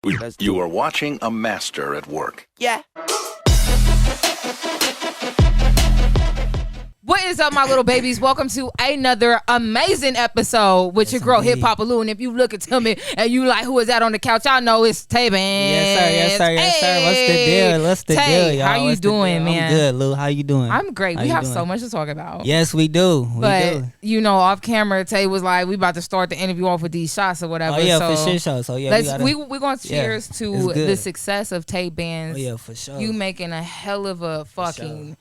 You are watching a master at work. Yeah. What is up, my little babies? Welcome to another amazing episode with your girl, Hip Hop Lou. And if you look at me and you like, who is that on the couch? I know it's Taibanz. Yes, sir. What's the deal, y'all? How you doing, man? I'm good, Lou. How you doing? I'm great. We have so much to talk about. Yes, we do. You know, off camera, Tay was like, we about to start the interview off with these shots or whatever. Oh, yeah, for sure. So, yeah, we're going to cheers to the success of Taibanz. Oh, yeah, for sure. You making a hell of a fucking...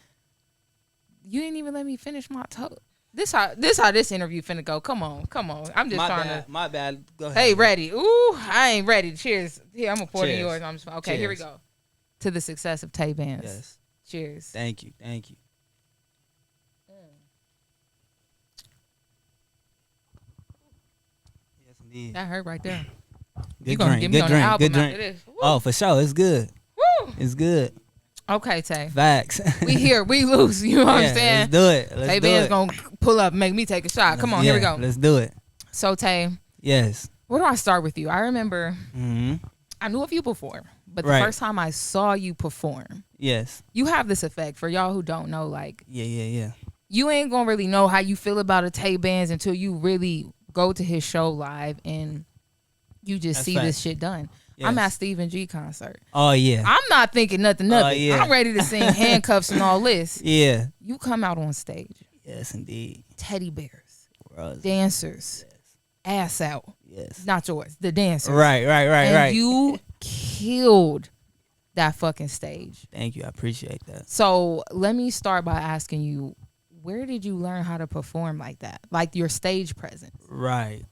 You didn't even let me finish my talk. This how this interview finna go. Come on. I'm just trying to. My bad. Go ahead. Hey, ready? Ooh, I ain't ready. Cheers. Here, I'm gonna pour it in yours. Okay. Cheers. Here we go. To the success of Taibanz. Yes. Cheers. Thank you. Yes, indeed. That hurt right there. Good drink. Oh, for sure. It's good. Woo. It's good. Okay, Tay. Facts. We here. We loose. You know what I'm saying? Let's do it. Taibanz gonna pull up and make me take a shot. Come on, here we go. Let's do it. So, Tay. Yes. Where do I start with you? I remember I knew of you before, but the first time I saw you perform, yes, you have this effect. For y'all who don't know, like, yeah, you ain't gonna really know how you feel about a Taibanz until you really go to his show live and you just see this shit done. Yes. I'm at Stephen G concert. Oh yeah. I'm not thinking nothing. Yeah. I'm ready to sing Handcuffs and all this. Yeah. You come out on stage. Yes, indeed. Teddy bears, Bros. Dancers, ass out. Yes. Not yours. The dancers. Right. And you killed that fucking stage. Thank you. I appreciate that. So let me start by asking you, where did you learn how to perform like that? Like your stage presence. Right.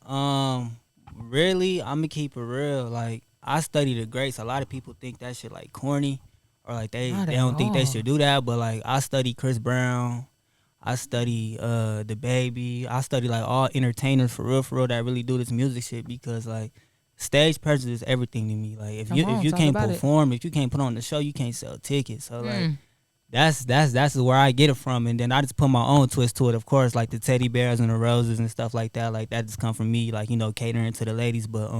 Really, I'm gonna keep it real. Like, I study the greats. A lot of people think that shit like corny, or like they don't think they should do that. But like, I study Chris Brown, I study the Baby, I study like all entertainers for real that really do this music shit, because like stage presence is everything to me. Like if you can't perform, if you can't put on the show, you can't sell tickets. So like that's where I get it from, and then I just put my own twist to it. Of course, like the teddy bears and the roses and stuff like that. Like that just come from me, like, you know, catering to the ladies. But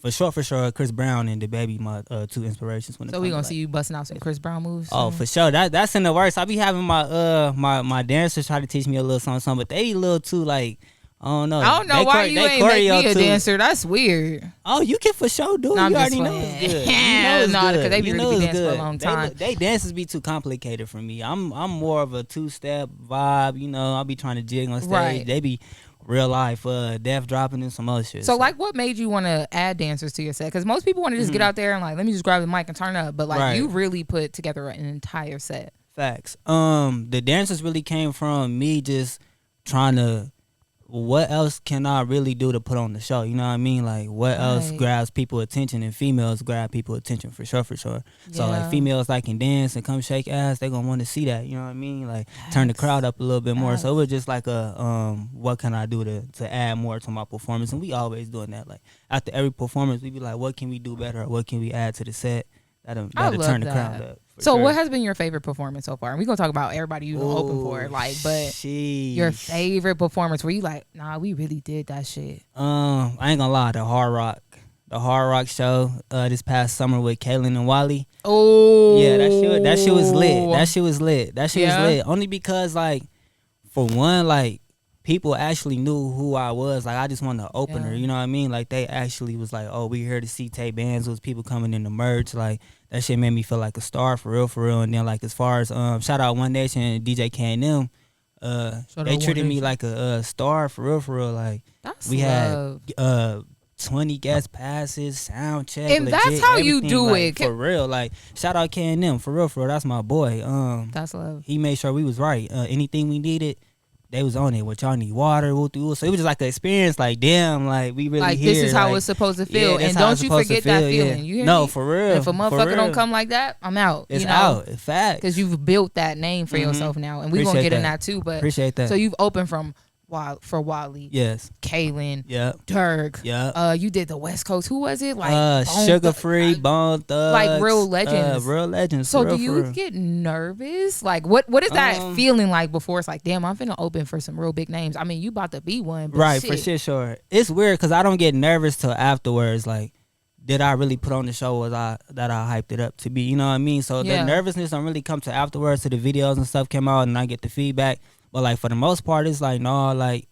For sure, Chris Brown and the Baby, my two inspirations. So we gonna see you busting out some Chris Brown moves? Oh, for sure. That's in the works. I be having my dancers try to teach me a little something, but they a little too like, I don't know why you ain't make me a dancer. That's weird. Oh, you can for sure do it. No, you already know it's good. No, because they be really dancing for a long time. They dances be too complicated for me. I'm more of a two-step vibe. You know, I'll be trying to jig on stage. Right. They be real life, death dropping and some other shit. So, like, what made you want to add dancers to your set? Because most people want to just get out there and like, let me just grab the mic and turn up. But like, you really put together an entire set. Facts. The dancers really came from me just trying to, what else can I really do to put on the show? You know what I mean? Like, what else grabs people attention? And females grab people attention for sure. So, like, females that can dance and come shake ass, they going to want to see that. You know what I mean? Like, turn the crowd up a little bit more. So, it was just like what can I do to add more to my performance? And we always doing that. Like, after every performance, we be like, what can we do better? Or what can we add to the set that'll turn the crowd up? So what has been your favorite performance so far? And we're going to talk about everybody you open for. Like, but your favorite performance where you like, nah, we really did that shit. I ain't gonna lie, the Hard Rock show this past summer with Kaylin and Wally. Oh. Yeah, that shit was lit. That shit was lit. Only because, like, for one, like, people actually knew who I was. Like, I just wanted to open her, you know what I mean? Like, they actually was like, oh, we here to see Taibanz. Was people coming in the merch. Like, that shit made me feel like a star for real. And then, like, as far as shout out One Nation and DJ K&M, they treated me like a star for real. Like, we had 20 guest passes, sound check, and legit, that's how you do like, it for real. Like, shout out K&M for real. That's my boy. That's love. He made sure we was right. Anything we needed, they was on it. What y'all need, water, so it was just like an experience. Like, damn, like, we really like here. This is how like, it's supposed to feel. And don't you forget that feeling. You hear no, me? for real. If a motherfucker don't come like that, I'm out. It's you know? out. Fact. Because you've built that name for yourself now, and we're gonna get in that too. But appreciate that. So you've opened from Wally. Yes. Kaylin. Yep. Dirk. Yep. You did the West Coast. Who was it? Like Sugar Free, Bone Thugs. Like real legends. Real legends. So do you get nervous? Like what is that feeling like before it's like, damn, I'm finna open for some real big names? I mean, you about to be one. But right, shit. for sure. It's weird because I don't get nervous till afterwards. Like, did I really put on the show? Was I hyped it up to be? You know what I mean? So the nervousness don't really come to afterwards. To the videos and stuff came out, and I get the feedback. But like for the most part, it's like no, like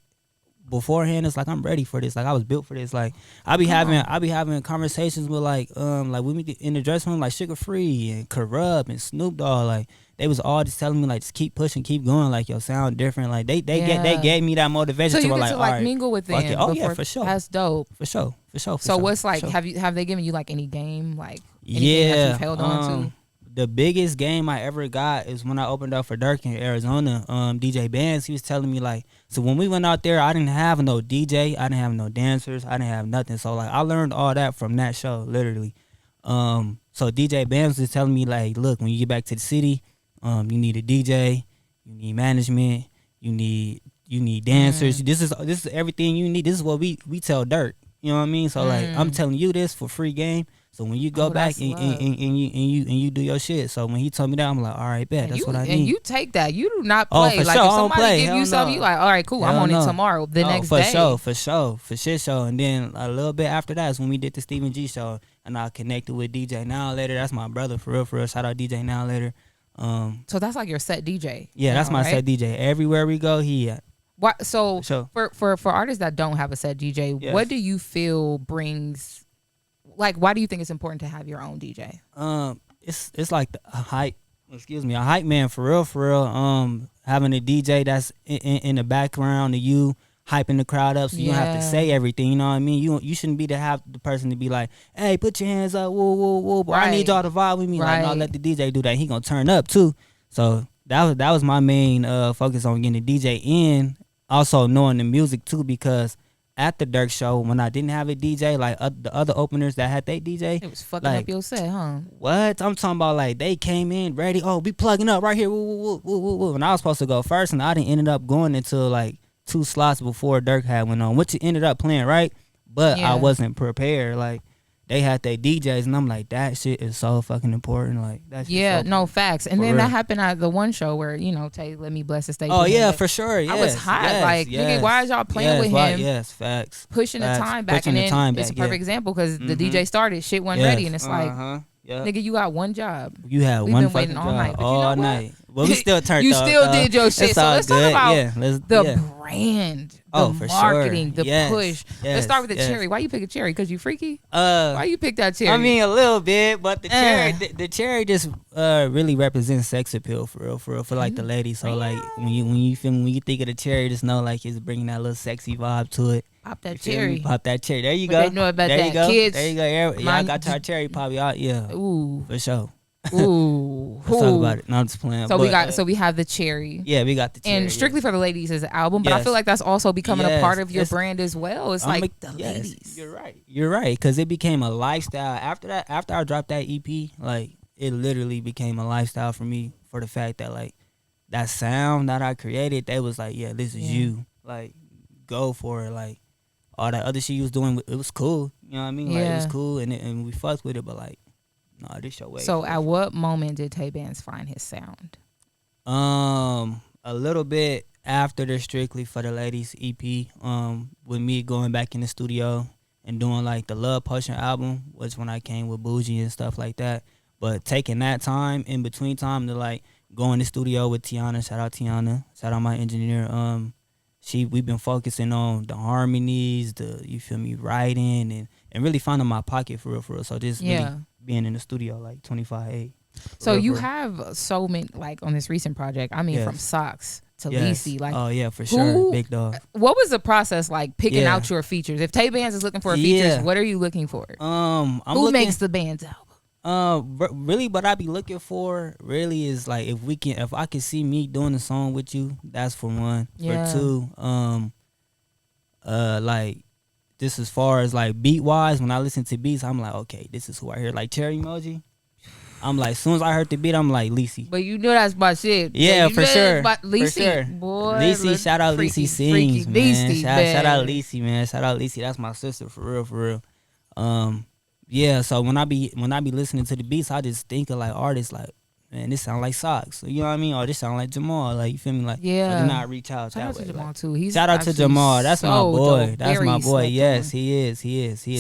beforehand, it's like I'm ready for this. Like I was built for this. Like I be having conversations with like when we get in the dressing room, like Sugar Free and Corrupt and Snoop Dogg. Like they was all just telling me like just keep pushing, keep going. Like your sound different. Like they gave me that motivation. So you to get like, to like right, mingle with them. Oh yeah, for sure. That's dope. For sure. So what's like? Sure. Have they given you like any game like anything that you've held on to? The biggest game I ever got is when I opened up for Dirk in Arizona. DJ Taibanz, he was telling me like, so when we went out there, I didn't have no DJ, I didn't have no dancers, I didn't have nothing. So like I learned all that from that show, literally. So DJ Taibanz was telling me like, look, when you get back to the city, you need a DJ, you need management, you need dancers. This is everything you need. This is what we tell Dirk. You know what I mean? So like I'm telling you this for free game. So when you go back and you do your shit. So when he told me that, I'm like, all right, bet. That's what I need. And you take that. You do not play. For like sure. if somebody give you something, no. you like, all right, cool. I'm on it tomorrow. The next day. For shit show. And then a little bit after that is when we did the Stephen G show, and I connected with DJ Now Later. That's my brother for real. Shout out DJ Now Later. So that's like your set DJ. Yeah, that's my set DJ. Everywhere we go, he at. What? So sure. for artists that don't have a set DJ, what do you feel brings? Like, why do you think it's important to have your own DJ? It's like a hype man for real. Having a DJ that's in the background of you, hyping the crowd up, so you don't have to say everything. You know what I mean? You shouldn't be the person to be like, hey, put your hands up, whoa, right. I need y'all to vibe with me. Right. Like, no, let the DJ do that. He gonna turn up too. So that was my main focus on getting the DJ in. Also knowing the music too, because at the Dirk show, when I didn't have a DJ, like the other openers that had their DJ, it was fucking up your set, huh? What? I'm talking about like they came in ready. Oh, we plugging up right here. Woo, woo, woo, woo, woo. And I was supposed to go first, and I didn't ended up going until like 2 slots before Dirk had went on, which ended up playing right, but I wasn't prepared. Like they had their DJs, and I'm like, that shit is so fucking important. Like that. Yeah, no facts. And then that happened at the one show where Tay let me bless the stage. Oh yeah, for sure. Yes, I was hot. Nigga, why is y'all playing with him? Yes, facts. Pushing the time back, and then it's a perfect example because the DJ started, shit wasn't ready, and it's like, nigga, you got one job. You had one fucking job all night. Well, we still turned. You still did your shit. So let's talk about the brand. The for marketing, sure. the push. Let's start with the cherry. Why you pick a cherry? Because you freaky? Why you pick that cherry? I mean, a little bit, but the cherry just really represents sex appeal for real, for like the ladies. So like when you think of the cherry, just know like it's bringing that little sexy vibe to it. Pop that cherry. Pop that cherry. There you but go. They know about there that. You go. Kids. There you go. Y'all got your cherry pop. Y'all, yeah. Ooh. For sure. Ooh. Let's talk about it. No, I'm just playing. So we have the cherry. Yeah, we got the cherry. And Strictly for the Ladies is an album, but I feel like that's also becoming a part of your brand as well. It's like the ladies. You're right. Because it became a lifestyle. After I dropped that EP, like it literally became a lifestyle for me, for the fact that like that sound that I created, they was like, yeah, this is you. Like, go for it. Like all that other shit you was doing, it was cool. You know what I mean? Like it was cool, and we fucked with it, but like, no, this your way. So at what moment did Taibanz find his sound? A little bit after the Strictly for the Ladies EP, with me going back in the studio and doing like the Love Potion album, was when I came with Bougie and stuff like that. But taking that time in between time to like go in the studio with Tiana, shout out my engineer. We've been focusing on the harmonies, writing and really finding my pocket for real. So just really being in the studio like 25/8. So you have so many, like on this recent project, I mean from Socks to Lisi, like, oh yeah, for sure, big dog. What was the process like picking out your features? If Taibanz is looking for features, what are you looking for? Who makes the band's album? Really, what I be looking for really is like if I can see me doing a song with you, that's for one. For two, like this as far as like beat wise, when I listen to beats, I'm like, okay, this is who I hear. Like Cherry Emoji, I'm like, as soon as I heard the beat, I'm like, Lisi. But you know that's my shit. Yeah, for sure. Lisi, for sure. Boy, Lisi, shout out Lisi sings, man. Lisi, shout out Lisi, man. Shout out Lisi. That's my sister for real. Yeah. So when I be listening to the beats, I just think of like artists like man, this sound like Socks. You know what I mean? Or this sound like Jamal. Like, you feel me? Like, yeah. So then I reach out Shout that out way. to Jamal like, too. Shout out to Jamal. That's my boy. Dope. That's my boy. Yes, he is.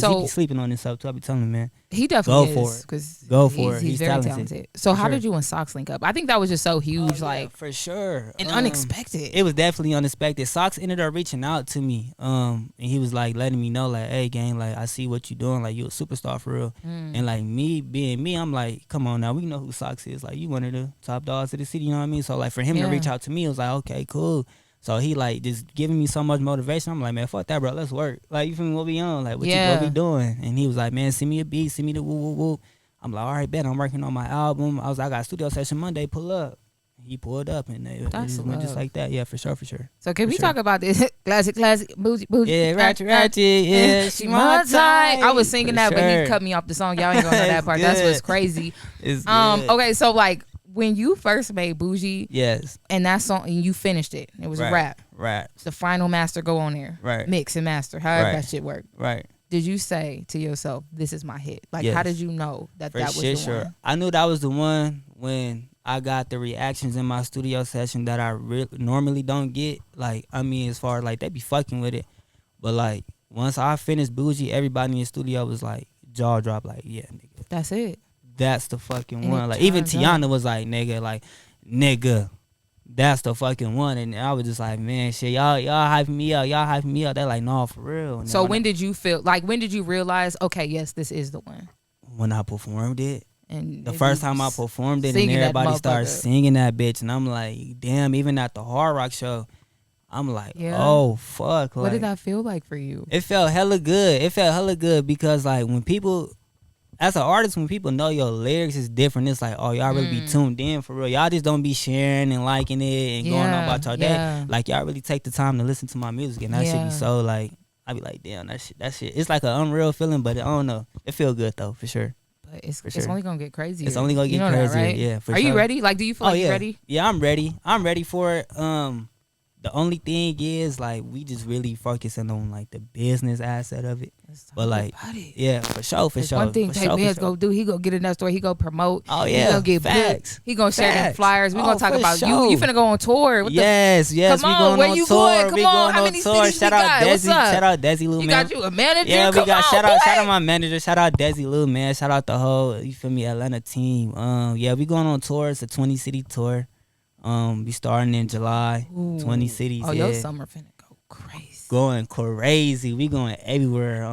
So, he be sleeping on himself too. I be telling him, man. He definitely go is. Go for it. He's very talented. So how did you and Socks link up? I think that was just so huge, like for sure, and unexpected. It was definitely unexpected. Socks ended up reaching out to me, and he was like letting me know, like, hey, gang, like I see what you doing, like you a superstar for real. And like me being me, I'm like, come on now, we know who Socks is. Like you one of the top dogs of the city, you know what I mean? So like for him to reach out to me, it was like, okay, cool. So he like just giving me so much motivation. I'm like, man, fuck that, bro. Let's work. Like, you feel me? What we on? Like, what we doing? And he was like, man, send me a beat, send me the woo woo woo. I'm like, all right, bet. I'm working on my album. I got a studio session Monday. Pull up. He pulled up, and it went just like that. Yeah, for sure. So can we talk about this classic bougie? Yeah, ratchet. Yeah, she my type. I was singing that, but he cut me off the song. Y'all ain't gonna know that part. That's what's crazy. Okay, so like when you first made Bougie, yes, and that song, and you finished it. It was a rap. Right. The final master go on there. Right. Mix and master. However that shit worked. Right. Did you say to yourself, this is my hit? Like, how did you know that was the one? I knew that was the one when I got the reactions in my studio session that I normally don't get. Like, I mean, as far as, like, they be fucking with it. But, like, once I finished Bougie, everybody in the studio was, like, jaw drop, like, yeah, nigga. That's it. That's the fucking one. Like, even Tiana was like, nigga. That's the fucking one. And I was just like, man, shit, y'all hyping me up. They're like, no, for real. So when did you realize, okay, yes, this is the one? When I performed it. And the first time I performed it and everybody started singing that bitch. And I'm like, damn, even at the Hard Rock show, I'm like, oh, fuck. What did that feel like for you? It felt hella good. Because, like, when people... As an artist, when people know your lyrics is different, it's like, oh, y'all really be tuned in for real. Y'all just don't be sharing and liking it and going on about y'all day. Like, y'all really take the time to listen to my music, and that shit be so, like, I be like, damn, that shit. It's like an unreal feeling, but I don't know. It feel good, though, for sure. But it's only going to get crazier. It's only going to get crazier, right? Yeah, for sure. Are you ready? Like, do you feel like you're ready? Yeah, I'm ready. I'm ready for it. The only thing is, like, we just really focusing on, like, the business asset of it. But, like, yeah, for sure. One thing Taibanz go do, he go get in that store, he go promote. Oh, yeah. He gonna get facts. He gonna share them flyers. We gonna talk about you. You finna go on tour. Yes, come we going where on you tour. Going? Come on, how many cities shout we out got? Desi. What's up? Shout out Desi Lou, man. You got you a manager? Yeah, we got shout out my manager. Shout out Desi Lou, man. Shout out the whole, you feel me, Atlanta team. Yeah, we going on tour. It's a 20-city tour. We starting in July. 20 cities. Oh, your summer finna go crazy. Going crazy. We going everywhere.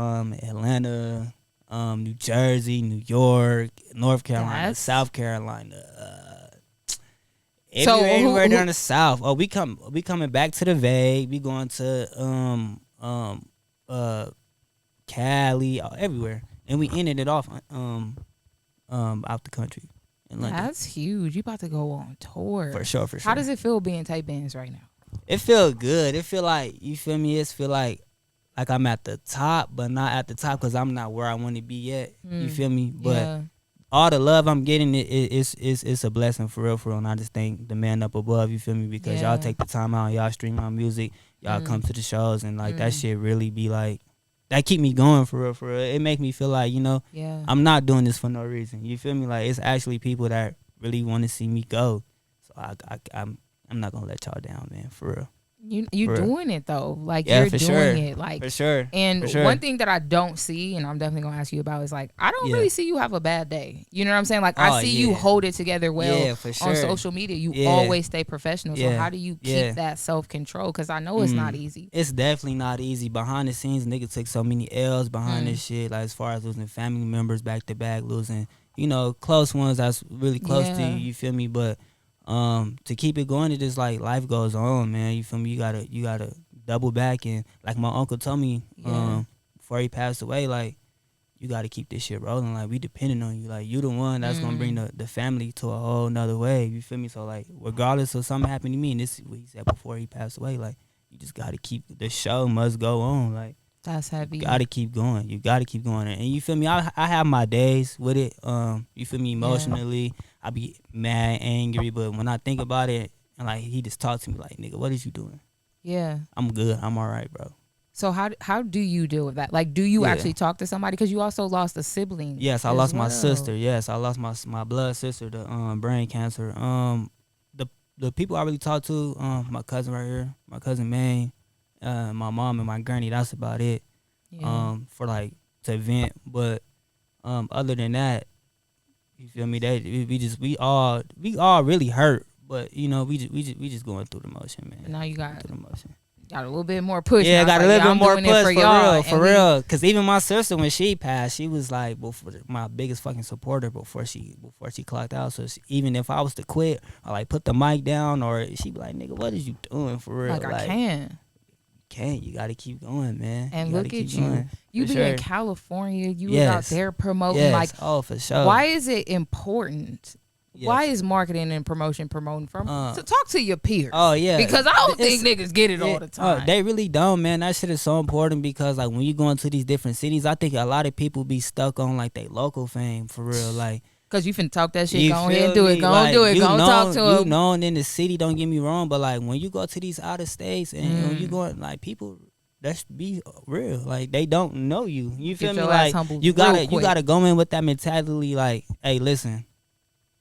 Atlanta, New Jersey, New York, North Carolina, South Carolina. Everywhere down the South. Oh, we coming back to the Vague. We going to Cali, everywhere, and we ended it off out the country. That's huge. You about to go on tour. For sure. How does it feel being Taibanz right now? It feel good. It feel like, you feel me? It feel like I'm at the top, but not at the top because I'm not where I want to be yet. You feel me? But all the love I'm getting, it's a blessing for real. And I just thank the man up above, you feel me? Because y'all take the time out, y'all stream my music, y'all come to the shows, and like that shit really be like, that keep me going for real. It make me feel like, you know, I'm not doing this for no reason. You feel me? Like, it's actually people that really want to see me go. So I'm not gonna let y'all down, man, for real. You doing it though, like you're doing it, like for sure. And for sure. One thing that I don't see, and I'm definitely gonna ask you about, is like I don't really see you have a bad day. You know what I'm saying? Like I see you hold it together well for sure. on social media. You always stay professional. So how do you keep that self control? Because I know it's not easy. It's definitely not easy. Behind the scenes, niggas took so many L's behind this shit. Like as far as losing family members back to back, losing close ones that's really close to you. You feel me? But to keep it going, it just like life goes on, man. You feel me? You gotta double back, and like my uncle told me before he passed away, like you gotta keep this shit rolling. Like we depending on you. Like you the one that's gonna bring the family to a whole nother wave. You feel me? So like regardless of something happening to me, and this is what he said before he passed away, like you just gotta keep the show must go on. Like that's heavy. You gotta keep going. And you feel me? I have my days with it. You feel me? Emotionally, I be mad, angry, but when I think about it, and like he just talked to me like, nigga, what is you doing? Yeah. I'm good. I'm all right, bro. So how do you deal with that? Like, do you actually talk to somebody? Because you also lost a sibling. Yes, I lost my sister. Yes, I lost my blood sister to brain cancer. The people I really talk to, my cousin right here, my cousin Maine, my mom and my granny. That's about it. Yeah. For like to vent, but other than that, you feel me? That we all really hurt, but you know we just going through the motion, man. And now you got through the motion. Got a little bit more push. Yeah, got a little bit more push for real. real. Cause even my sister, when she passed, she was like my biggest fucking supporter before she clocked out. So even if I was to quit or like put the mic down, or she'd be like, "Nigga, what is you doing for real?" Like I can't. You gotta keep going, man. And look at you. Going, you be in California. You was out there promoting. Yes. Like, oh, for sure. Why is it important? Yes. Why is marketing and promoting from to talk to your peers? Oh yeah, because I don't think niggas get it all the time. They really don't, man. That shit is so important because like when you go into these different cities, I think a lot of people be stuck on like their local fame for real, like. Cause you finna talk that shit. Go ahead and do it. Go on, do it. Go talk to them. You known in the city. Don't get me wrong, but like when you go to these out of states and when you go like people. Let's be real. Like they don't know you. You feel me? Like you gotta go in with that mentality. Like, hey, listen.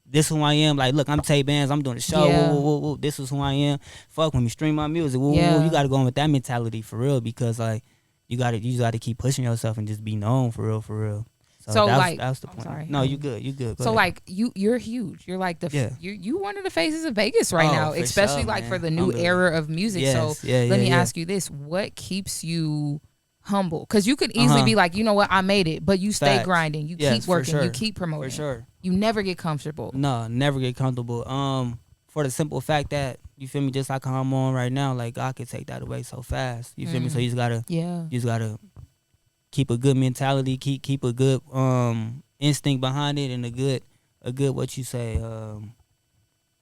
This is who I am. Like, look, I'm Taibanz. I'm doing the show. Yeah. Woo, woo, woo. This is who I am. Fuck, when you stream my music, woo, woo, you got to go in with that mentality for real because, like, you got to keep pushing yourself and just be known for real, for real. So that's the point. Sorry. No, you good. You good. Go so, ahead. like, you're huge. You're like you one of the faces of Vegas right now, especially sure, like man. for the new era of music. Yes. So let me ask you this: what keeps you humble? Because you could easily be like, you know what, I made it, but you stay grinding, you keep working, you keep promoting. For sure. You never get comfortable. No, never get comfortable. For the simple fact that you feel me, just like how I'm on right now, like God could take that away so fast. You feel me? So you just gotta keep a good mentality, keep a good instinct behind it, and a good what you say,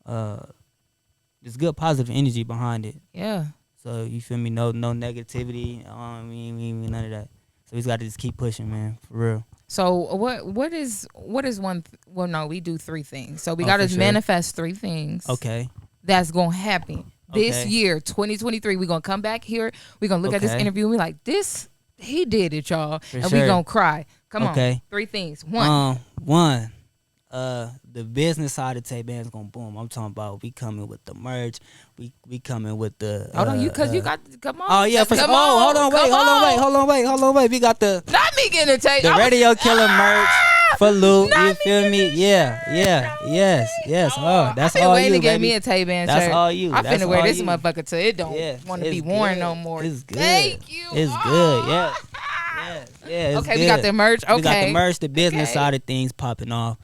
there's good positive energy behind it. Yeah. So you feel me? No negativity. None of that. So we just gotta just keep pushing, man, for real. So what is one? Well, no, we do 3 things. So we gotta manifest 3 things. Okay. That's gonna happen this year, 2023. We're gonna come back here. We're gonna look at this interview and we like, this, he did it, y'all, and we gonna cry. Come on. 3 things. One. The business side of Taibanz gonna boom. I'm talking about we coming with the merch. We coming with the. Hold on, you got come on. Oh yeah, for hold on, wait. We got the. Not me getting the Radio Killer merch for Luke. You feel me? Yeah. Yes. Oh, that's all you. Waiting to get me a Taibanz shirt. That's all you. I'm finna wear this motherfucker till it don't want to be worn no more. It's good. Thank you. It's good. Yeah. Yeah. Okay, we got the merch. Okay, we got the merch. The business side of things popping off.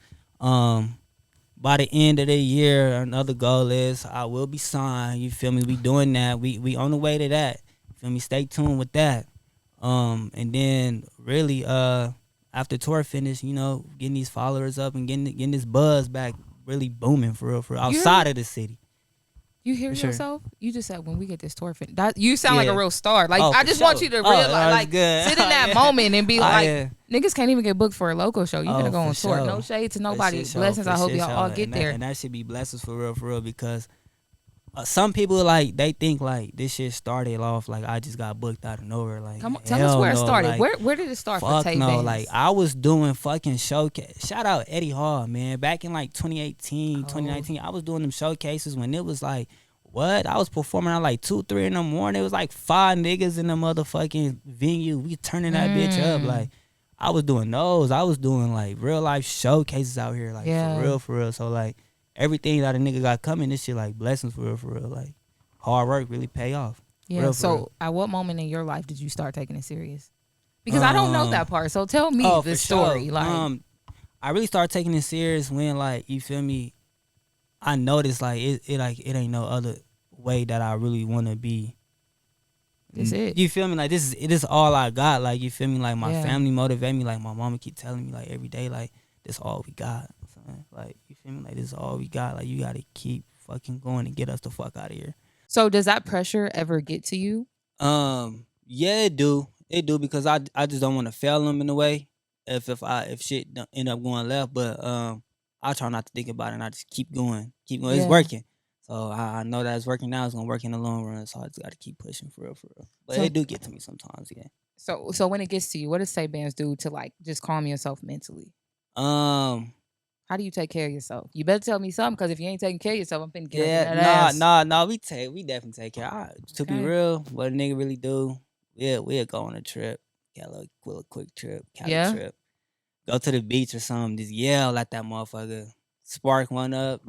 By the end of the year, another goal is I will be signed. You feel me? We doing that. We on the way to that. You feel me? Stay tuned with that. And then really, after tour finish, you know, getting these followers up and getting this buzz back, really booming for real, outside of the city. You hear yourself? You just said when we get this tour finished, you sound like a real star. Like I just want you to realize, like, sit in that moment and be like, niggas can't even get booked for a local show. You gonna go on tour? No shade to nobody. Blessings. I hope y'all all get there. And that should be blessings for real, because some people like they think like this shit started off like I just got booked out of nowhere. Like, come on, tell us where it started. Like, where did it start for Taibanz? No, like I was doing fucking showcase. Shout out Eddie Hall, man. Back in like 2018, 2019, I was doing them showcases when it was like, what? I was performing at like 2, 3 in the morning. It was like 5 niggas in the motherfucking venue. We turning that bitch up. Like I was doing those. I was doing like real life showcases out here. Like for real. So like everything that a nigga got coming, this shit like blessings for real. Like hard work really pay off. Yeah. So at what moment in your life did you start taking it serious? Because I don't know that part. So tell me the story. Sure. Like I really started taking it serious when like, you feel me, I noticed like it ain't no other way that I really want to be. That's it. You feel me? Like it is all I got. Like, you feel me? Like my family motivate me. Like my mama keep telling me like every day, like this all we got. Son. Like, you feel me? Like this is all we got. Like you gotta keep fucking going and get us the fuck out of here. So does that pressure ever get to you? Yeah, it do. It do, because I just don't want to fail them in a way. If shit don't end up going left, but I try not to think about it and I just keep going. It's working. So I know that it's working now. It's gonna work in the long run. So I just got to keep pushing for real. But So- it do get to me sometimes. Yeah. So when it gets to you, what does Taibanz do to like just calm yourself mentally? Um. How do you take care of yourself? You better tell me something, because if you ain't taking care of yourself, I'm finna get Yeah. under that ass. Nah. We definitely take care. To be Okay. real, what a nigga really do, we'll go on a trip. Get a little quick trip, Cali Yeah. trip. Go to the beach or something. Just yell at that motherfucker. Spark one up.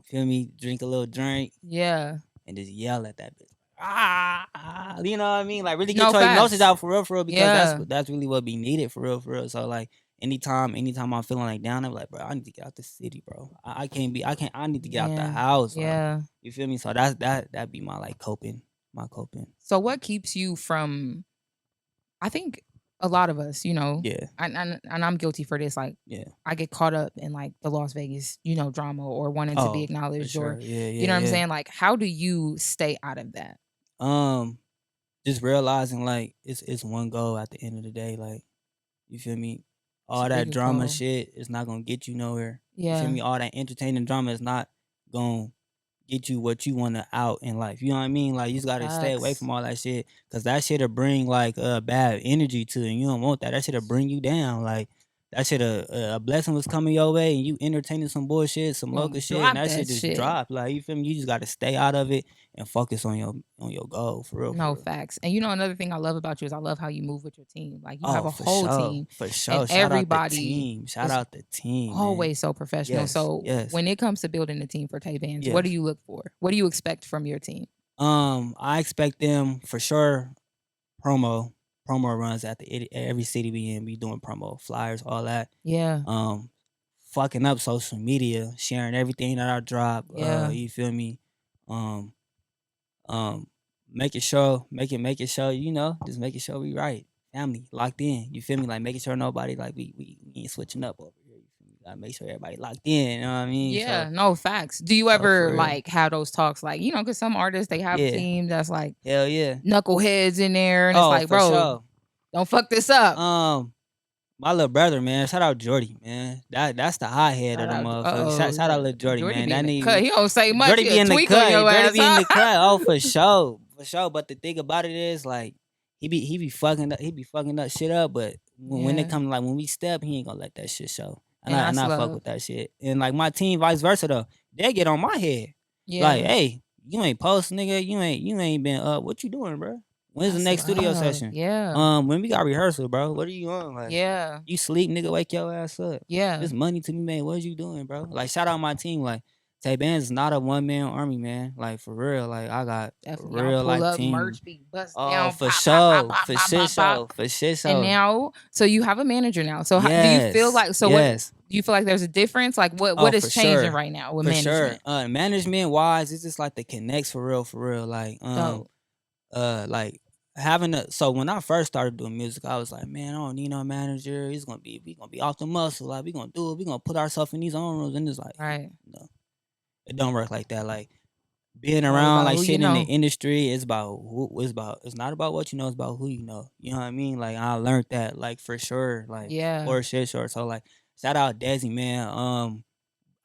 Feel me? Drink a little drink. Yeah. And just yell at that bitch. You know what I mean? Like really get No, your facts. emotions out for real, because Yeah. that's really what be needed for real. So like anytime I'm feeling like down, I'm like, bro, I need to get out the city, bro. I need to get out the Yeah. house. Like, Yeah. you feel me? So that be my like coping. So what keeps you from? I think a lot of us, Yeah. and I'm guilty for this. Like, Yeah. I get caught up in like the Las Vegas, drama, or wanting to be Oh, acknowledged, for or sure. Yeah, you know what I'm yeah. saying. Like, how do you stay out of that? Just realizing like it's one goal at the end of the day. Like, you feel me? All It's a that bigger drama goal. shit is not gonna get you nowhere. You Yeah. feel me? All that entertaining drama is not gonna get you what you want to out in life. You know what I mean? Like, you just gotta stay away Facts. from all that shit, cause that shit'll bring like bad energy to you, and you don't want that. That shit'll bring you down. Like, that shit a blessing was coming your way, and you entertaining some bullshit, some Gonna local shit, drop and that that shit just shit. drop. Like, you feel me? You just gotta stay out of it and focus on your goal for real. No, for real. facts. And another thing I love about you is I love how you move with your team. Like, you have a for whole sure, team. for sure. And Shout out the everybody team. Shout is out the team. Man. always so professional. Yes, So yes. when it comes to building a team for Taibanz, what do Yes. you look for? What do you expect from your team? I expect them for sure. Promo runs at every city we in. We doing promo flyers, all that. Yeah. Fucking up social media, sharing everything that I drop. Yeah. You feel me? Making sure, just making sure we right. Family locked in. You feel me? Like, making sure nobody like we ain't switching up over here. You feel me? Gotta make sure everybody locked in. You know what I mean? Yeah, So, no, facts. Do you for ever real. like have those talks? Like, because some artists, they have a Yeah. team that's like Hell yeah. knuckleheads in there, and it's like, for bro, sure. don't fuck this up. My little brother, man. Shout out Jordy, man. That's the hothead of the motherfucker. Shout out little Jordy, man. That nigga. He don't say much. Jordy be in the cut. Jordy be in the cut. Oh, cut. for sure. But the thing about it is, like, he be fucking up shit up. But when it comes, like, when we step, he ain't gonna let that shit show. And I fuck with that shit. And like my team, vice versa though, they get on my head. Yeah. Like, hey, you ain't post, nigga. You ain't been up. What you doing, bro? When's the next studio session? Yeah. When we got rehearsal, bro. What are you on? Like, Yeah. you sleep, nigga. Wake your ass up. Yeah. There's money to be made. What you doing, bro? Like, shout out my team. Like, Taibanz is not a one man army, man. Like, for real. Like, I got Definitely. real Pull like up, team. merch be bust Oh, down. for pop, sure, pop, pop, for pop, shit pop, pop. show, for shit show. And now, so you have a manager now. So do you feel like? So yes. what? Do you feel like there's a difference? Like, what is for changing sure. right now with For management? sure. Management wise, it's just like the connects for real. Like, Dope. like having so when I first started doing music, I was like, man, I don't need no manager. We gonna be off the muscle. Like, we gonna do it. We gonna put ourselves in these own rooms, and it's like, Right. no, it don't work like that. Like, being All around, about like, who you shit in the know. industry, it's not about what you know, it's about who you know. You know what I mean? Like, I learned that, like, for sure. Like, Yeah. for shit sure. So, like, shout out Desi, man.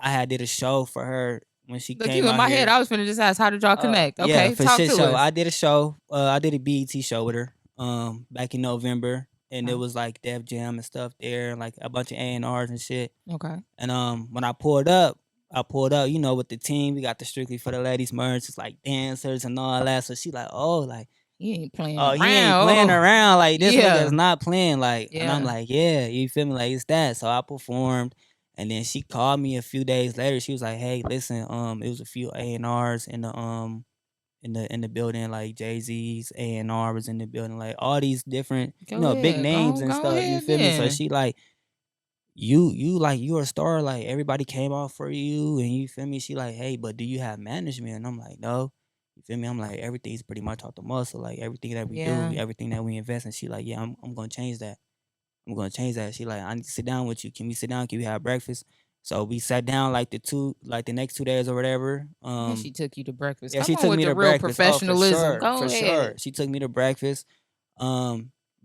I did a show for her when she Look, came you in out my here. head. I was finna just ask, how did y'all connect? Yeah, Okay, for talk shit to show. us. I did a show. I did a BET show with her. Back in November, and it Okay. was like Def Jam and stuff there, and like a bunch of A&Rs and shit. Okay. And when I pulled up, with the team. We got the Strictly for the Ladies merch. It's like dancers and all that. So she like, oh, like, He ain't playing oh, around. he ain't playing around. Like, this Yeah. nigga's not playing. Like, and I'm Yeah. like, yeah, you feel me? Like, it's that. So I performed, and then she called me a few days later. She was like, hey, listen, it was a few A&Rs in the building, like Jay-Z's A&R was in the building, like all these different, Go big ahead. names and Go stuff. You ahead feel me? So then. she like, you like, you're a star. Like, everybody came out for you, and you feel me? She like, hey, but do you have management? And I'm like, no. You feel me? I'm like, everything's pretty much off the muscle. Like, everything that we Yeah. do, everything that we invest in. She like, yeah, I'm gonna change that. I'm gonna change that. She like, I need to sit down with you. Can we sit down? Can we have breakfast? So we sat down like the next 2 days or whatever. And she took you to breakfast. Yeah, Come she on took with me the to real breakfast. professionalism. Oh, Go for ahead. sure. She took me to breakfast.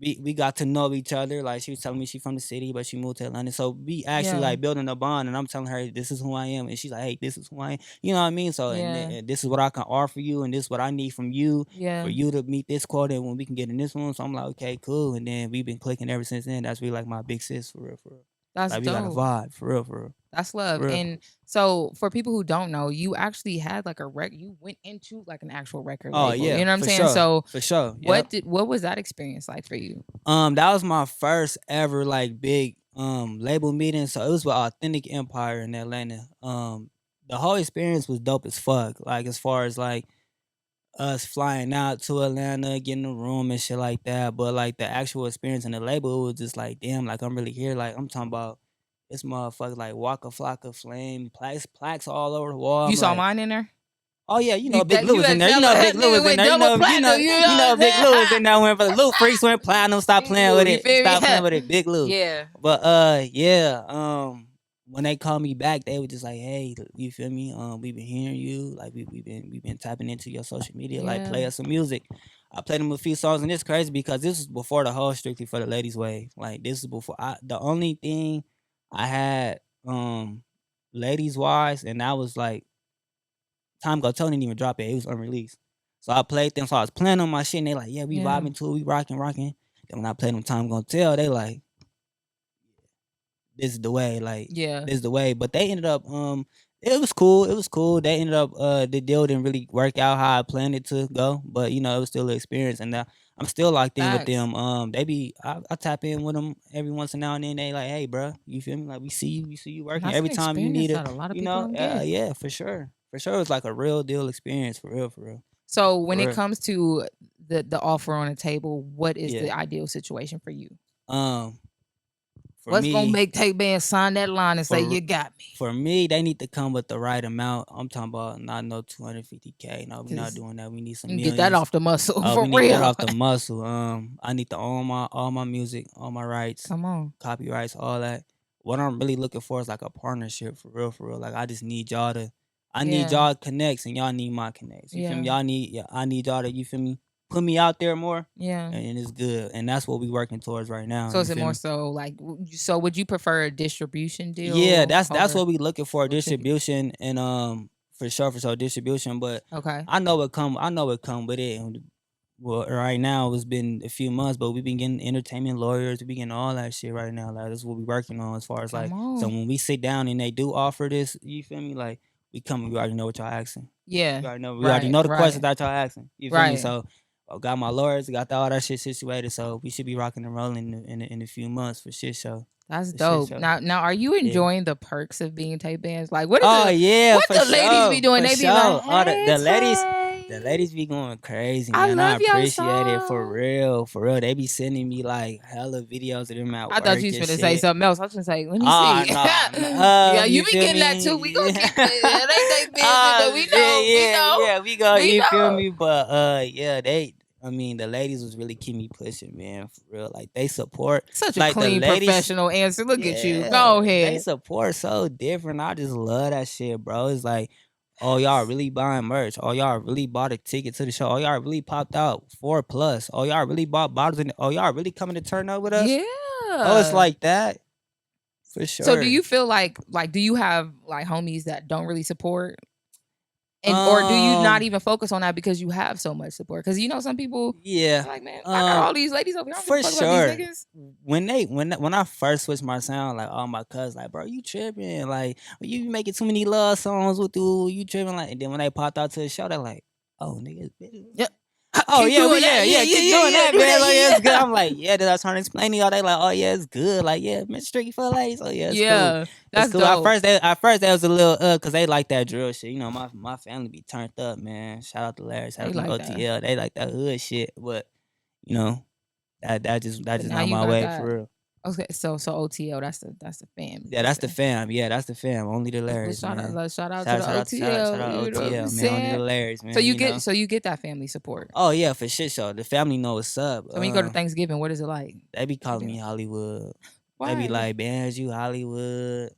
we got to know each other. Like she was telling me she from the city, but she moved to Atlanta. So we actually like building a bond, and I'm telling her this is who I am, and she's like, hey, this is who I am. You know what I mean? So and this is what I can offer you, and this is what I need from you for you to meet this quota, and when we can get in this one. So I'm like, okay, cool. And then we've been clicking ever since then. That's really like my big sis for real, for real. That's like, dope. We got a vibe for real, for real. That's love. And so for people who don't know, you actually had like you went into like an actual record label. Yeah, you know what I'm saying? Sure, so for sure. What was that experience like for you? That was my first ever like big label meeting. So it was with Authentic Empire in Atlanta. The whole experience was dope as fuck. Like as far as like us flying out to Atlanta, getting a room and shit like that. But like the actual experience in the label, it was just like, damn, like I'm really here. Like I'm talking about this motherfucker like Waka Flocka Flame, plaques all over the wall. You saw mine in there? Oh yeah, Big Lou was in there. Big Lou was in there. Big Lou was in there. When the Lou Freaks went platinum, stop playing with it. Stop playing with it, Big Lou. Yeah. But when they called me back, they were just like, "Hey, you feel me? We've been hearing you. Like we've been tapping into your social media. Like play us some music." I played them a few songs, and it's crazy because this was before the whole Strictly for the Ladies wave. Like this is before the only thing I had ladies wise, and that was like Time Go Tell didn't even drop it. It was unreleased. So I played them. So I was playing on my shit, and they like, yeah, we vibing to it, we rocking. Then when I played them Time Gonna Tell, they like, this is the way. Like, this is the way. But they ended up, it was cool. They ended up, the deal didn't really work out how I planned it to go. But, it was still an experience. And I'm still locked in with them. I tap in with them every once in now and then. They like, hey, bro, you feel me? Like, we see you working. That's every time you need it. A lot of people yeah, for sure. For sure, it's like a real deal experience, for real. So when it comes to the offer on the table, what is the ideal situation for you? What's gonna make Taibanz sign that line and say you got me? For me, they need to come with the right amount. I'm talking about not no $250K. No, we're not doing that. We need some millions. Get that off the muscle for real. Get that off the muscle. I need to own all my music, all my rights. Come on, copyrights, all that. What I'm really looking for is like a partnership, for real. Like I just need y'all to. I need y'all connects and y'all need my connects. You feel me? I need y'all to, you feel me, put me out there more. Yeah. And it's good. And that's what we working towards right now. So is it more so like, so would you prefer a distribution deal? Yeah, that's what we looking for, distribution and for sure distribution. But I know it come with it. Well, right now it's been a few months, but we've been getting entertainment lawyers. We been getting all that shit right now. Like that's what we working on as far as like. So when we sit down and they do offer this, you feel me? Like we already know what y'all asking. Yeah. We already know the questions that y'all asking. You feel me? So I got my lawyers, got all that shit situated. So we should be rocking and rolling in a few months for shit show. That's dope. Now, are you enjoying the perks of being Taibanz? Like, what? What the ladies be doing? They be like, hey, the ladies be going crazy, man. I appreciate it for real. They be sending me like hella videos of them at work. I thought you was gonna say something else. I was gonna say, let me see. Yeah, you be getting that too. We gonna keep it. They busy, but we know. Yeah, we go. You feel me? But the ladies was really keep me pushing, man, for real. Like they support. Such a clean, professional answer. Look at you. Go ahead. They support so different. I just love that shit, bro. It's like, oh, y'all really buying merch. Oh, y'all really bought a ticket to the show. Oh, y'all really popped out 4+. Oh, y'all really bought bottles. Oh, y'all really coming to turn up with us? Yeah. Oh, it's like that. For sure. So do you feel like do you have like homies that don't really support? And or do you not even focus on that because you have so much support? Because some people, like, man, I got all these ladies over here. For sure. When I first switched my sound, like all my cousins, like, bro, you tripping? Like, you making too many love songs with you tripping? Like, and then when they popped out to the show, they're like, oh, niggas, yeah. Oh yeah, keep doing that, man. Like, it's good. I'm like, yeah. Did I try to explain to y'all? They like, oh yeah, it's good. Like, yeah, Mr. Strictly for ladies. Oh yeah, it's cool. That's cool. Dope. At first, that was a little cause they like that drill shit. My family be turned up, man. Shout out to Larry. Shout out to OTL. They like that hood shit, but that just not my way for real. Okay, so OTL, that's the fam. Yeah, that's the fam. Yeah, that's the fam. Only the Larrys, shout man. Shout out to the OTL. Shout out OTL, man. Only the Larrys, man. So you get that family support. Oh yeah, for shit show. The family know what's up. So when you go to Thanksgiving, what is it like? They be calling me Hollywood. Why? They be like, "Banz, you Hollywood."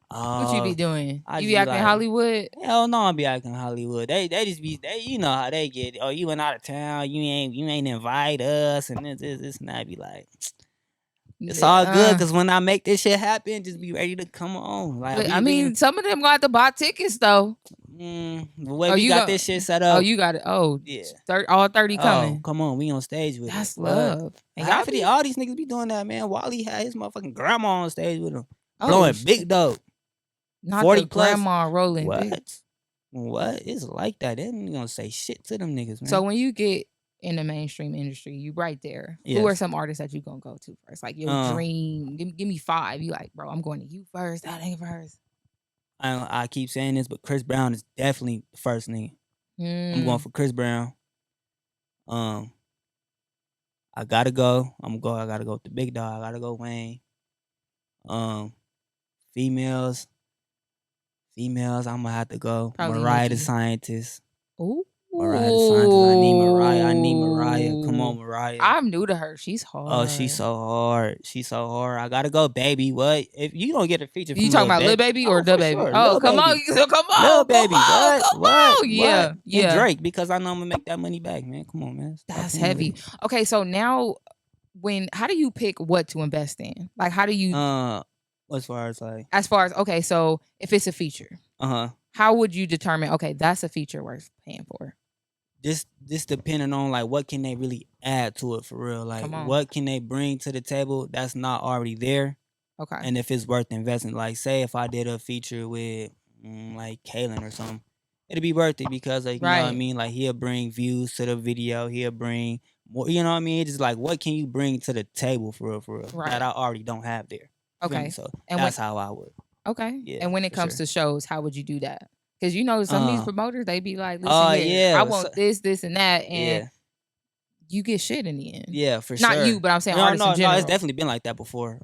What you be doing? I You just be acting like, Hollywood? Hell no, I be acting Hollywood. They just be you know how they get. Oh, you went out of town. You ain't invite us, and this and that. Be like, it's all good because when I make this shit happen, just be ready to come on. Like, I mean, some of them gonna have to buy tickets though. The way we got this shit set up. Oh, you got it. Oh, yeah. All 30 coming. Come on, we on stage with That's love. And all these niggas be doing that, man. Wally had his motherfucking grandma on stage with him, blowing big dope. Not 40 the grandma rolling. What? It's like that. They ain't gonna say shit to them niggas, man. So when you get in the mainstream industry, you right there. Yes. Who are some artists that you gonna go to first? Like your dream. Give me 5. You like, bro, I'm going to you first. That ain't first. I keep saying this, but Chris Brown is definitely the first nigga. I'm going for Chris Brown. I gotta go. I gotta go with the big dog. I gotta go Wayne. Females, I'm gonna have to go. Probably Mariah the Scientist. Ooh. Mariah the Scientist. I need Mariah. Come on, Mariah. I'm new to her. She's hard. Oh, she's so hard. I gotta go, baby. What? If you don't get a feature from you talking about Lil Baby or Da Baby? Sure. Oh, come on. Lil Baby. What? Yeah. And Drake, because I know I'm gonna make that money back, man. Come on, man. That's heavy. Okay, so now how do you pick what to invest in? Like, how do you as far as okay, so if it's a feature, how would you determine, okay, that's a feature worth paying for? This depending on like what can they really add to it for real. Like what can they bring to the table that's not already there. Okay. And if it's worth investing. Like say if I did a feature with like Kalen or something, it'd be worth it because like you know what I mean? Like he'll bring views to the video, he'll bring more, you know what I mean? It's just like what can you bring to the table for real that I already don't have there. Okay. So and that's how I would. Okay. Yeah. And when it comes to shows, how would you do that? Because you know some of these promoters, they be like, listen here, I want this, and that, and you get shit in the end. Yeah, for sure. Not you, but I'm saying artists in general. No, it's definitely been like that before.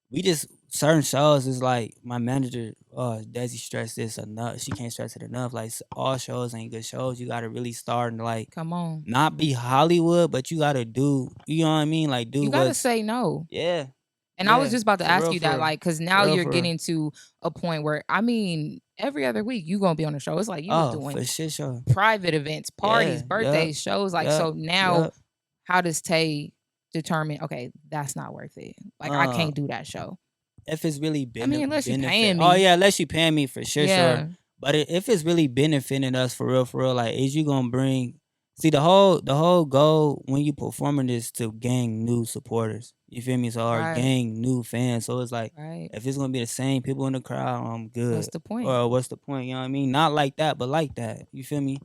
We just certain shows is like my manager, Desi stressed this enough. She can't stress it enough. Like all shows ain't good shows. You gotta really start and like come on, not be Hollywood, but you gotta do. You know what I mean? Like do. You gotta say no. Yeah. And I was just about to ask you that, like, because now you're getting to a point where, I mean, every other week you gonna be on a show. It's like you was doing for shit show. Private events, parties, birthdays, shows. Like, so now, how does Tay determine? Okay, that's not worth it. Like, I can't do that show. If it's really unless you paying me. Oh yeah, unless you paying me for sure. But if it's really benefiting us for real, like, is you gonna bring? See, the whole goal when you performing is to gain new supporters. You feel me? So or gain new fans. So it's like if it's gonna be the same people in the crowd, I'm good. What's the point? Or what's the point? You know what I mean? Not like that, but like that. You feel me?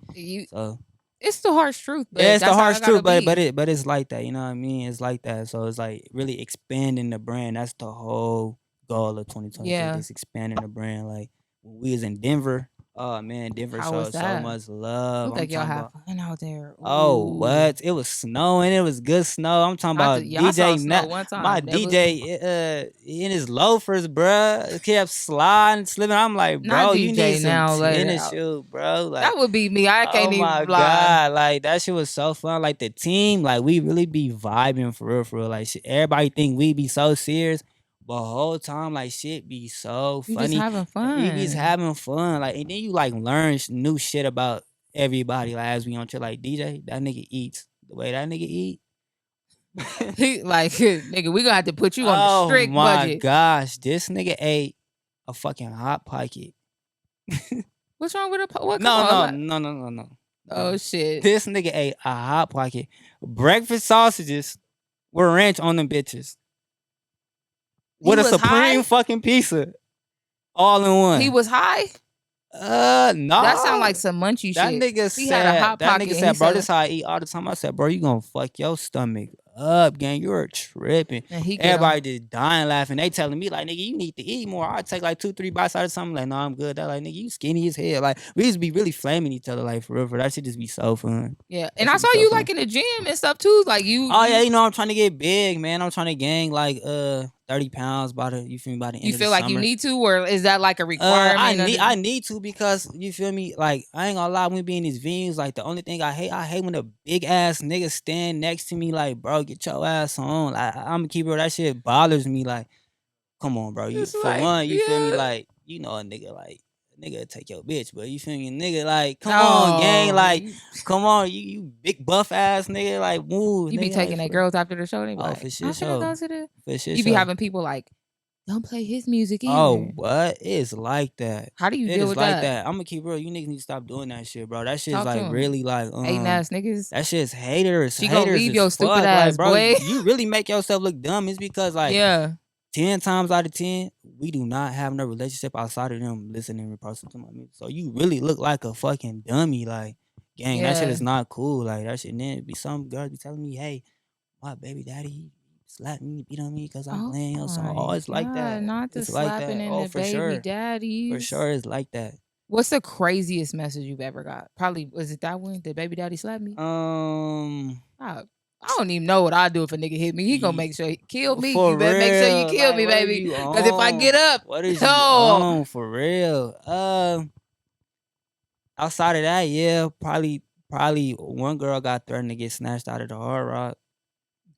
So it's the harsh truth. But yeah, it's the harsh truth, but it's like that. You know what I mean? It's like that. So it's like really expanding the brand. That's the whole goal of 2020. Yeah, just expanding the brand. Like when we was in Denver. Oh man, Denver showed so much love. Look like y'all have fun out there. Ooh. Oh, what? It was snowing. It was good snow. I'm talking about DJ. My DJ in his loafers, bruh, kept sliding, slipping. I'm like, bro, you need some tennis shoes, bro. Like, that would be me. I can't even. Oh my god, like that shit was so fun. Like the team, like we really be vibing for real. Like shit, everybody think we be so serious. But the whole time, like, shit be so funny. You just having fun. You just having fun. Like, and then you, like, learn new shit about everybody. Like, as we on chill, like, DJ, that nigga eats. The way that nigga eat. Like, nigga, we gonna have to put you on the strict budget. Oh, my gosh. This nigga ate a fucking Hot Pocket. What's wrong with what? No. Oh, shit. This nigga ate a Hot Pocket. Breakfast sausages with ranch on them bitches. With a supreme fucking pizza. All in one. He was high? No. That sound like some munchy that shit. Nigga he said, had a Hot that Pocket. Nigga said, bro, this how I eat all the time. I said, bro, you gonna fuck your stomach up, gang. You're tripping. Everybody just dying laughing. They telling me, like, nigga, you need to eat more. I take like 2-3 bites out of something. Like, no, I'm good. That like, nigga, you skinny as hell. Like, we used to be really flaming each other, like, for real. That shit just be so fun. Yeah. And I saw you like in the gym and stuff too. Like you. Oh yeah, you know I'm trying to get big, man. I'm trying to gain like 30 pounds by the end of the summer. You feel like you need to, or is that like a requirement? I need to because you feel me. Like I ain't gonna lie, when we be in these venues, like the only thing I hate when a big ass nigga stand next to me, like bro, get your ass on. Like I'm gonna keep it. That shit bothers me. Like come on, bro. You for one, you feel me? Like, you know, a nigga take your bitch, but you feel me? Nigga, like, come on, gang, like, come on, you big buff ass nigga, like, move. You be taking that girls after the show, they be like, for shit show. Go to the... For shit you be having people like, don't play his music either. Oh, what? It's like that. How do you deal with that? I'm gonna keep real. You niggas need to stop doing that shit, bro. That shit's like really like hating ass niggas. That shit's haters. She gonna leave your stupid ass, bro. boy. You really make yourself look dumb. It's because like 10 times out of 10, we do not have no relationship outside of them listening and posting to my music. So you really look like a fucking dummy. Like, gang, that shit is not cool. Like, that shit, and then be some girls be telling me, hey, my baby daddy slapped me, beat on me because I'm playing your song. Oh, it's like that. Not the slapping and the baby daddies. For sure, it's like that. What's the craziest message you've ever got? Probably, was it that one? Did baby daddy slap me? I don't even know what I do if a nigga hit me. He gonna make sure he kill me. For you better real. make sure you kill me, baby. Because if I get up, what is you on? For real? Outside of that, yeah, probably one girl got threatened to get snatched out of the Hard Rock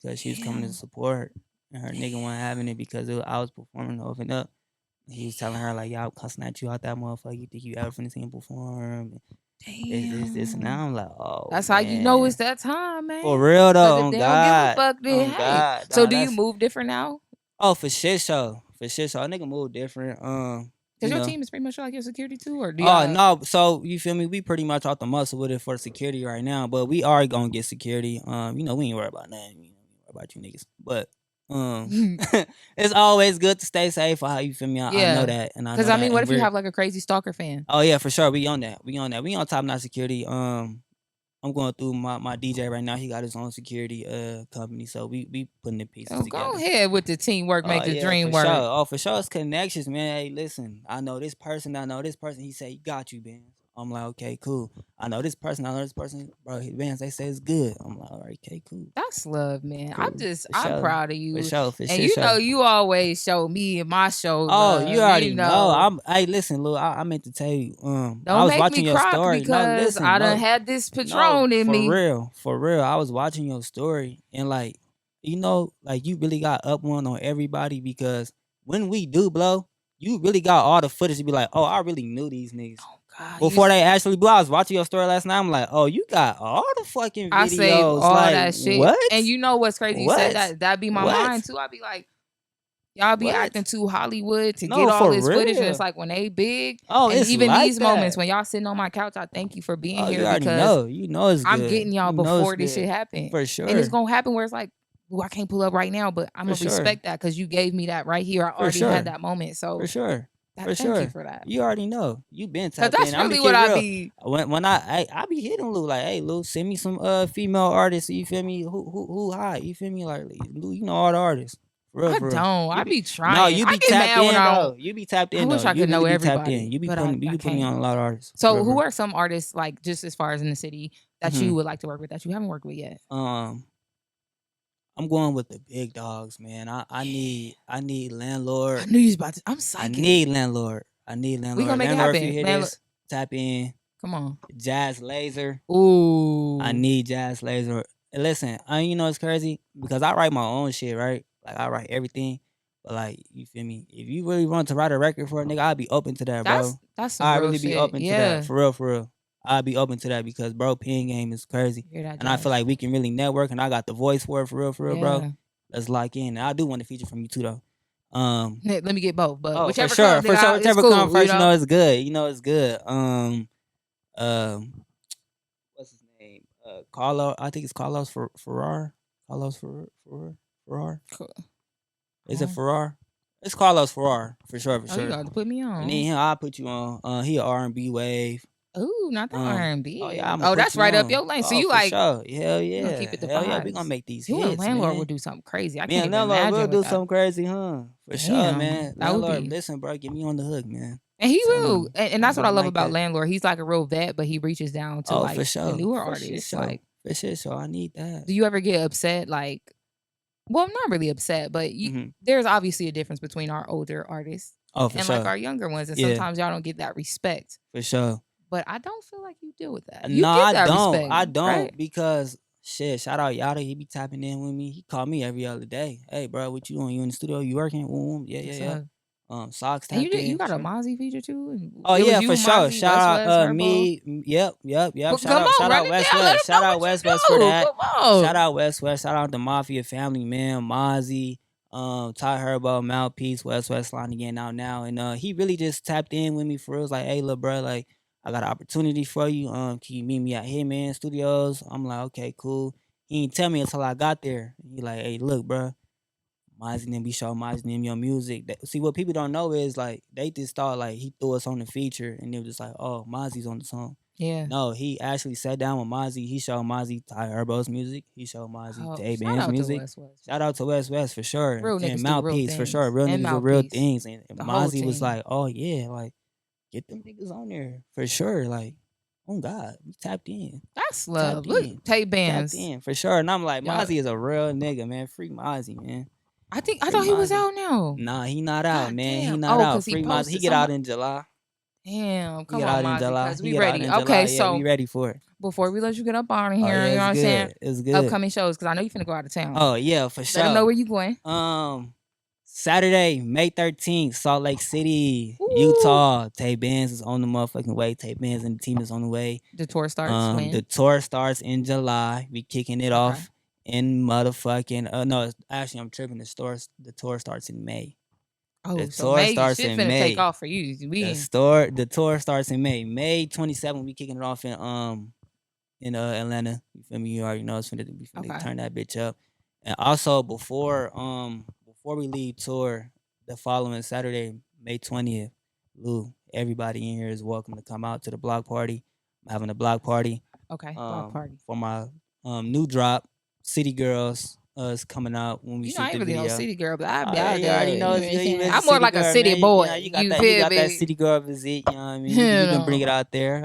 because she was coming to support, and her nigga wasn't having it because I was performing the Open Up. He was telling her like, "Y'all cussing at you out that motherfucker. You think you ever finna see him perform?" Damn. This, and now I'm like, oh, that's how you know it's that time, man. For real though, on they God. Don't give a fuck, God. So do you move different now? Oh, for shit show. A nigga move different. Because your team is pretty much like your security too, or do no? So you feel me? We pretty much off the muscle with it for security right now, but we are gonna get security. You know, we ain't worried about nothing. We ain't worried about you niggas, but. It's always good to stay safe. How you feel me? I know that, and because I mean, what if you have like a crazy stalker fan? Oh yeah, for sure. We on that. We on top notch security. I'm going through my DJ right now. He got his own security company, so we putting the pieces together. Go ahead with the teamwork, make the dream work. Sure. Oh, for sure, it's connections, man. Hey, listen, I know this person. He said, "You got you, man." I'm like, okay, cool. I know this person. Bro, Vans, they say it's good. I'm like, all right, okay, cool. That's love, man. Cool. I'm proud of you. For sure. And you know, you always show me in my show. Oh, you already know. Hey, listen, Lou, I meant to tell you. I was watching your story because I done had this Patron in me. For real. I was watching your story and like, you know, like you really got up one on everybody because when we do blow, you really got all the footage to be like, oh, I really knew these niggas. Oh, God, before they actually blew. I was watching your story last night. I'm like, oh, you got all the fucking videos. I saved all like, that shit. What? And you know what's crazy? You said that. That'd be my mind too. I'd be like, y'all be acting too Hollywood to get all this footage. And it's like when they big. Oh, and even like these moments when y'all sitting on my couch, I thank you for being here because you know it's good. I'm getting y'all before this shit happened. For sure. And it's gonna happen where it's like, I can't pull up right now, but I'm gonna respect that because you gave me that right here. I already had that moment. So for sure. Thank you for that. You already know. You been tapped in. That's really what I be. When I be hitting Lou like, hey Lou, send me some female artists. You feel me? Who hot? You feel me? Like Lou, you know all the artists. For real. I be trying. No, you be tapped in though. You be tapped in. I wish I could know everybody. You be putting me on a lot of artists. So who are some artists like just as far as in the city that you would like to work with that you haven't worked with yet? I'm going with the big dogs, man. I need Landlord. I knew you was about to. I'm psychic. I need Landlord. We gonna make Landlord, it happen. If you hear this, tap in. Come on. Jazz Laser. Ooh. I need Jazz Laser. And listen, you know it's crazy because I write my own shit, right? Like I write everything. But like, you feel me? If you really want to write a record for a nigga, I'd be open to that, bro. That's some real really shit. Be open to that. For real. I'd be open to that because bro, pen game is crazy. And I feel like we can really network and I got the voice for it for real, bro. Let's lock in. And I do want to feature from you too though. Let me get both, but whichever for sure, whichever cool, comes first, you know it's good. What's his name? Carlos. I think it's Carlos Ferrar. Carlos Ferrar. Cool. Is it Ferrar? It's Carlos Ferrar for sure. You got to put me on. And then I'll put you on. He a R&B wave. Ooh, not the R&B. Oh yeah, that's right up your lane. So you like, sure. Hell yeah, keep it the hell vibes. yeah, we gonna make these you hits. And Landlord man. will do something crazy. I can't even imagine. Landlord will do something crazy, huh? For sure, man. That Landlord, would be. Listen, bro, get me on the hook, man. And he will, and that's what I love about Landlord. He's like a real vet, but he reaches down to like the newer artists. Like, for sure, so I need that. Do you ever get upset? Like, well, not really upset, but there's obviously a difference between our older artists and like our younger ones, and sometimes y'all don't get that respect. For sure. But I don't feel like you deal with that. No, I don't. Respect, I don't right? because Shit, shout out Yada. He be tapping in with me. He call me every other day. Hey, bro, what you doing? You in the studio? You working? Yeah. Socks tapped in. You got a Mozzie feature too? Oh it yeah, for sure. Mozzie, Shout West, out me. Yep. Well, Shout out West. Shout out West for that. Shout out West. Shout out the Mafia family, man. Mozzie, Ty Herbo, Mouthpiece, West line again out now. And he really just tapped in with me for real. It was like, hey, little bro, like I got an opportunity for you. Can you meet me out here, man? Studios. I'm like, okay, cool. He didn't tell me until I got there. He like, hey, look, bro. Mozzie and them, we show Mozzie and them your music. See, what people don't know is like they just thought like he threw us on the feature and they were just like, oh, Mozzie's on the song. Yeah. No, he actually sat down with Mozzie. He showed Mozzie Ty Herbo's music. He showed Mozzie Taibanz music. Shout out to West for sure. Real and Mouthpiece for sure. Real niggas do real things. And Mozzie was like, oh yeah, like get them niggas on there for sure. Like, oh God, we tapped in. That's love. Look, Taibanz. Tapped in for sure. And I'm like, Mozzie is a real nigga, man. Free Mozzie, man. I thought he was out now. Nah, he not out, God, man. Damn. He not out. Free Mozzie. He get out in July. Damn, come on, Mozzie, because we ready. Okay, so we ready for it. Before we let you get up on here, you know what I'm saying? It's good. Upcoming shows, because I know you finna go out of town. Oh yeah, for sure. Let them know where you going. Saturday, May 13th, Salt Lake City, Utah. Taibanz is on the motherfucking way. Taibanz and the team is on the way. The tour starts when? The tour starts in July. We kicking it off in motherfucking no, actually I'm tripping. The tour starts in May. Oh, the tour starts in May. Take off for you. The tour starts in May. May 27th, we kicking it off in Atlanta. You feel me? You already know it's finna turn that bitch up. And also before we leave tour, the following Saturday, May 20th, Lou, everybody in here is welcome to come out to the block party. I'm having a block party. Okay, block party. For my new drop, City Girls is coming out when we shoot the video. I ain't really no city girl, but I be out there. You already know. I'm more like a city boy. You got that city girl visit. You know what I mean? You can bring it out there.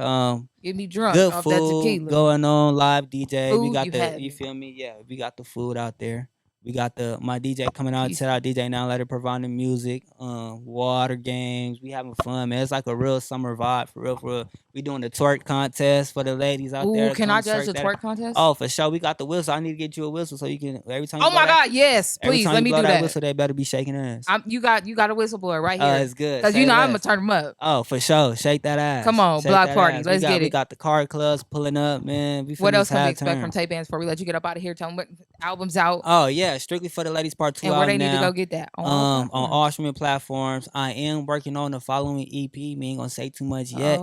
Get me drunk. Good off food that tequila. going on, live DJ. Food, we got you feel me? Yeah, we got the food out there. We got my DJ coming out. Shout out DJ Now, let it providing music. Water games. We having fun, man. It's like a real summer vibe for real. We doing the twerk contest for the ladies out there. Can I judge the twerk contest? Oh, for sure. We got the whistle. I need to get you a whistle so you can every time. Oh my God, yes, please let me do that. Whistle, they better be shaking ass. You got a whistleblower right here. It's good. Because I'm gonna turn them up. Oh, for sure. Shake that ass. Come on, block party. Let's get it. We got the card clubs pulling up, man. What else can we expect from Taibanz before we let you get up out of here? Tell them what album's out. Oh yeah, strictly for the ladies part 2 and where they need to go get that on all streaming platforms. I am working on the following EP. We ain't gonna say too much yet,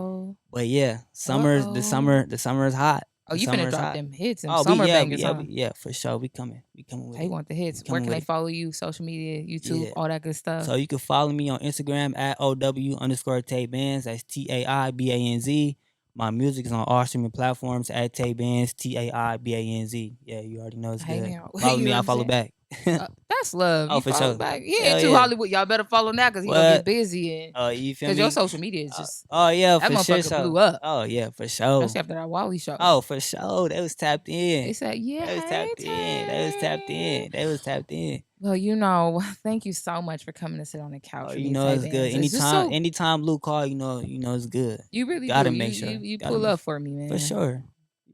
but yeah, the summer is hot. Oh, you finna drop them hits and summer bangers. Yeah, for sure. We coming with they want the hits. Where can they follow you? Social media, YouTube, all that good stuff. So you can follow me on Instagram at OW_Taibanz. That's TAIBANZ. My music is on all streaming platforms at Taibanz, TAIBANZ. Yeah, you already know it's good. Follow me, I follow back. That's love. Oh, for sure. Back. He ain't too Hollywood. Y'all better follow now because he gonna get busy. Oh, you feel me? Because your social media is just. Oh yeah, that for motherfucker sure. blew up. Oh yeah, for sure. Especially after that Wally show. Oh, for sure. They was tapped in. They said, yeah. They was tapped in. Well, thank you so much for coming to sit on the couch. Oh, it's good. Anytime Luke call, you know it's good. You really gotta do. make sure you pull up for me, man. For sure.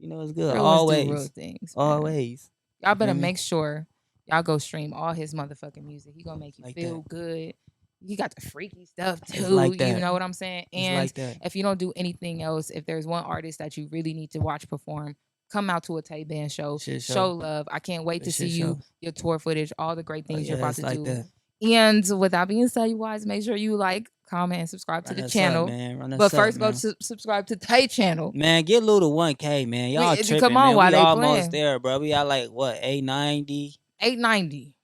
It's good. Always. Real things. Man. Always. Y'all better make sure y'all go stream all his motherfucking music. He gonna make you feel good. He got the freaky stuff too. You know what I'm saying? And if you don't do anything else, if there's one artist that you really need to watch perform, come out to a Taibanz show. Show love. I can't wait to see your tour footage, all the great things you're about to do. That. And with that being said, you guys, make sure you like, comment, and subscribe to the channel. But first, go to subscribe to Tay channel. Man, get Lou to 1K, man. Y'all tripping, come on, man. We almost playing. there, bro. We got like, what, 890? 890.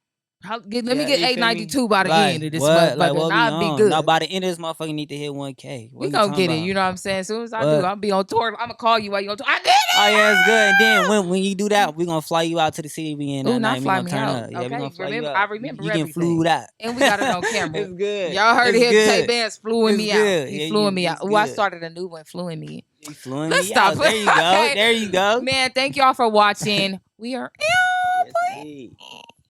Let me get 892 by the end of this motherfucker. I'll be good. No, by the end of this motherfucker, need to hit 1K. We gonna get it. You know what I'm saying? As soon as I do, I'll be on tour. I'm gonna call you while you on tour. I did it! Oh, yeah, it's good. And then when you do that, we gonna fly you out to the city we in that night. Fly me out. Okay, we gonna fly you out. I remember you everything. You can flew out. And we got it on camera. It's good. Y'all heard it. Taibanz flew me out. He flew me out. I started a new one, flew me. Let's stop. There you go. There you go. Man, thank y'all for watching. We are...